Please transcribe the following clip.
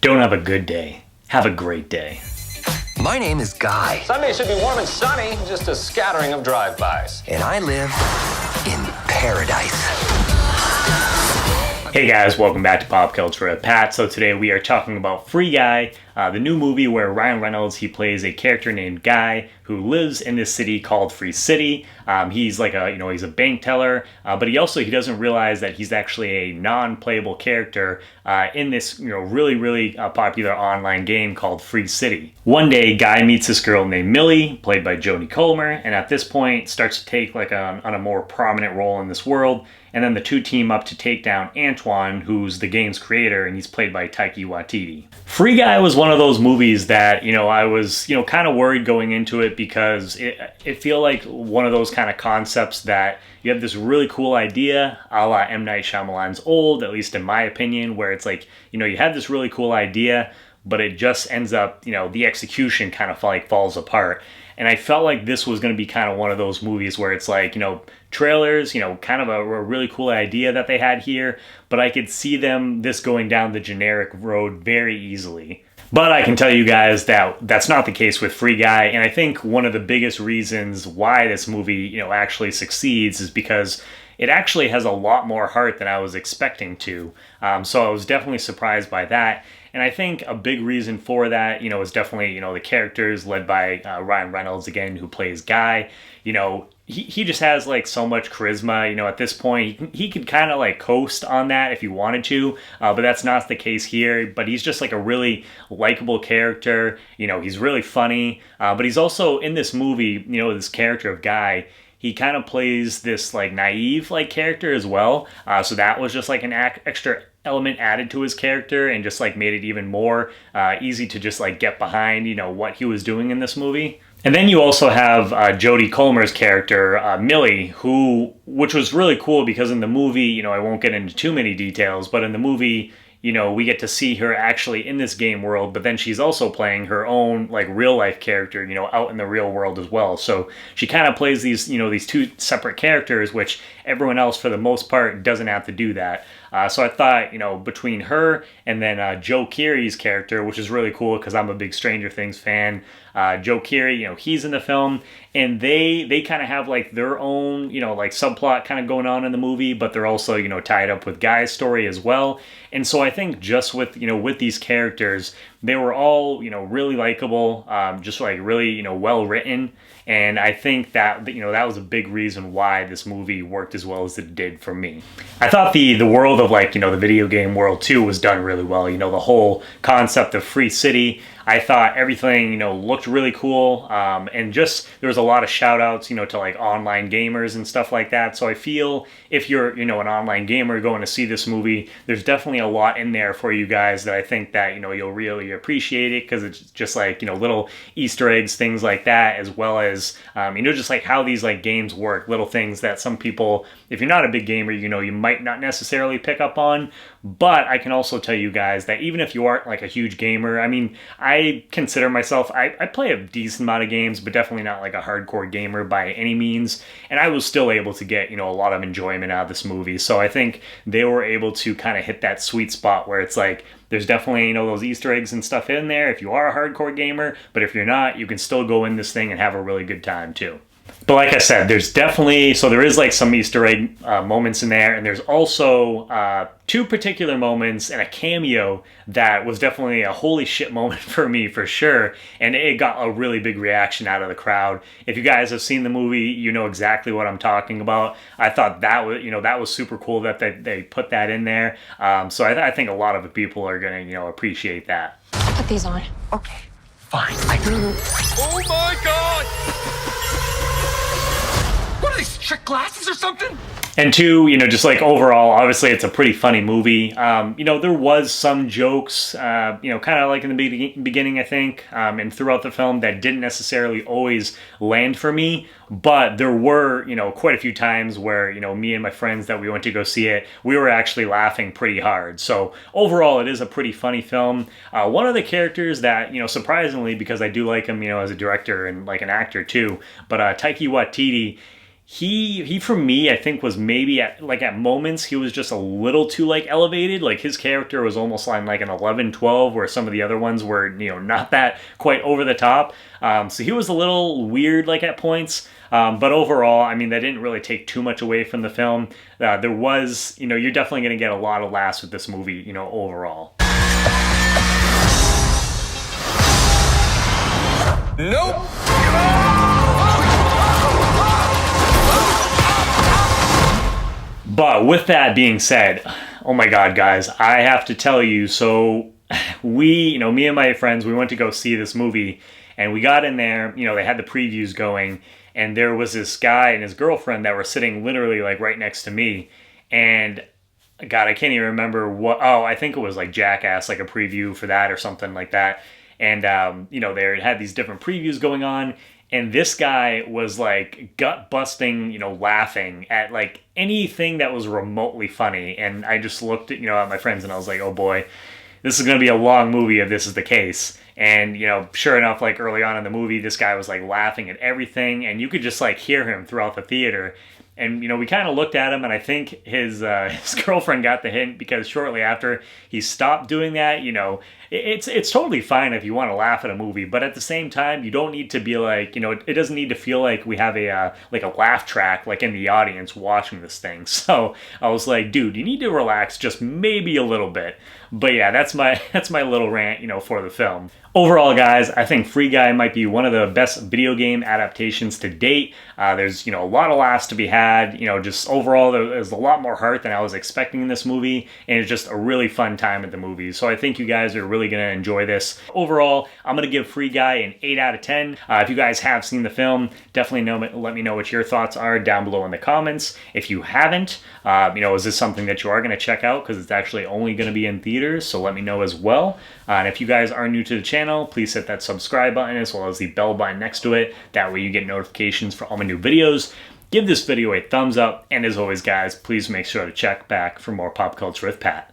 Don't have a good day. Have a great day. My name is Guy. Sunday should be warm and sunny, just a scattering of drive-bys. And I live in paradise. Hey guys, welcome back to Pop Culture with Pat. So today we are talking about Free Guy, the new movie where Ryan Reynolds, he plays a character named Guy who lives in this city called Free City. He's like he's a bank teller, but he doesn't realize that he's actually a non-playable character in this really popular online game called Free City. One day, Guy meets this girl named Millie, played by Jodie Comer, and at this point starts to take on a more prominent role in this world. And then the two team up to take down Antoine, who's the game's creator, and he's played by Taika Waititi. Free Guy was one of those movies that, I was, kind of worried going into it because it felt like one of those kind of concepts that you have this really cool idea, a la M. Night Shyamalan's Old, at least in my opinion, where it's like, you have this really cool idea, but it just ends up, the execution kind of falls apart. And I felt like this was going to be kind of one of those movies where it's like, trailers, kind of a really cool idea that they had here, but I could see this going down the generic road very easily. But I can tell you guys that that's not the case with Free Guy, and I think one of the biggest reasons why this movie, actually succeeds is because it actually has a lot more heart than I was expecting to. So I was definitely surprised by that. And I think a big reason for that, is definitely, the characters led by Ryan Reynolds, again, who plays Guy. He just has so much charisma, at this point. He could kind of coast on that if he wanted to, but that's not the case here. But he's just a really likable character. He's really funny, but he's also in this movie, this character of Guy. He kind of plays this naive character as well. So that was just an extra element added to his character and just made it even more easy to just get behind, what he was doing in this movie. And then you also have Jodie Comer's character, Millie, which was really cool because in the movie, I won't get into too many details, but in the movie, we get to see her actually in this game world, but then she's also playing her own real life character, out in the real world as well. So she kind of plays these, these two separate characters, which everyone else for the most part doesn't have to do that. So I thought, between her and then Joe Keery's character, which is really cool because I'm a big Stranger Things fan. Joe Keery, he's in the film, and they kind of have their own, subplot kind of going on in the movie, but they're also, tied up with Guy's story as well. And so I think just with, with these characters, they were all, really likable, just really, well written. And I think that, that was a big reason why this movie worked as well as it did for me. I thought the world of the video game world too was done really well. The whole concept of Free City, I thought everything, looked really cool. And just, there was a lot of shout outs, to online gamers and stuff like that. So I feel if you're, an online gamer going to see this movie, there's definitely a lot in there for you guys that I think that, you'll really appreciate it because it's just little Easter eggs, things like that, as well as, just how these games work, little things that some people, if you're not a big gamer, you might not necessarily pick up on. But I can also tell you guys that even if you aren't a huge gamer, I consider myself, I play a decent amount of games, but definitely not a hardcore gamer by any means. And I was still able to get, a lot of enjoyment out of this movie. So I think they were able to kind of hit that sweet spot where it's there's definitely, those Easter eggs and stuff in there if you are a hardcore gamer. But if you're not, you can still go in this thing and have a really good time too. But like I said, there is some Easter egg moments in there, and there's also two particular moments and a cameo that was definitely a holy shit moment for me, for sure, and it got a really big reaction out of the crowd. If you guys have seen the movie, you know exactly what I'm talking about. I thought that was super cool that they put that in there. So I think a lot of people are going to appreciate that. I'll put these on. Okay, fine. Oh my God! What are these, trick glasses or something? And two, just overall, obviously it's a pretty funny movie. There was some jokes, kind of in the beginning, I think, and throughout the film that didn't necessarily always land for me. But there were, quite a few times where, me and my friends that we went to go see it, we were actually laughing pretty hard. So overall, it is a pretty funny film. One of the characters that, surprisingly, because I do like him, as a director and an actor too, but Taika Waititi, he for me, I think, was maybe at moments he was just a little too like elevated. Like his character was almost like an 11, 12, where some of the other ones were, not that quite over the top. So he was a little weird like at points. But overall, I mean, that didn't really take too much away from the film. There was, you're definitely going to get a lot of laughs with this movie, overall. Nope. But with that being said, oh my God, guys, I have to tell you, so me and my friends, we went to go see this movie, and we got in there, they had the previews going, and there was this guy and his girlfriend that were sitting literally like right next to me, and God, I can't even remember I think it was like Jackass, like a preview for that or something like that, and they had these different previews going on, and this guy was like gut busting, laughing at like anything that was remotely funny. And I just looked at, at my friends and I was like, oh boy, this is going to be a long movie if this is the case. And, sure enough, like early on in the movie, this guy was like laughing at everything, and you could just like hear him throughout the theater. And, we kind of looked at him, and I think his girlfriend got the hint, because shortly after he stopped doing that. It's totally fine if you want to laugh at a movie, but at the same time, you don't need to be like, it doesn't need to feel like we have a laugh track like in the audience watching this thing. So I was like, dude, you need to relax just maybe a little bit. But yeah, that's my little rant, for the film. Overall, guys, I think Free Guy might be one of the best video game adaptations to date. There's, a lot of laughs to be had. Just overall, there's a lot more heart than I was expecting in this movie, and it's just a really fun time at the movies. So I think you guys are really going to enjoy this. Overall, I'm going to give Free Guy an 8 out of 10. If you guys have seen the film, definitely let me know what your thoughts are down below in the comments. If you haven't, is this something that you are going to check out? Because it's actually only going to be in theaters, so let me know as well. And if you guys are new to the channel, please hit that subscribe button as well as the bell button next to it. That way you get notifications for all my new videos. Give this video a thumbs up, and as always, guys, please make sure to check back for more Pop Culture with Pat.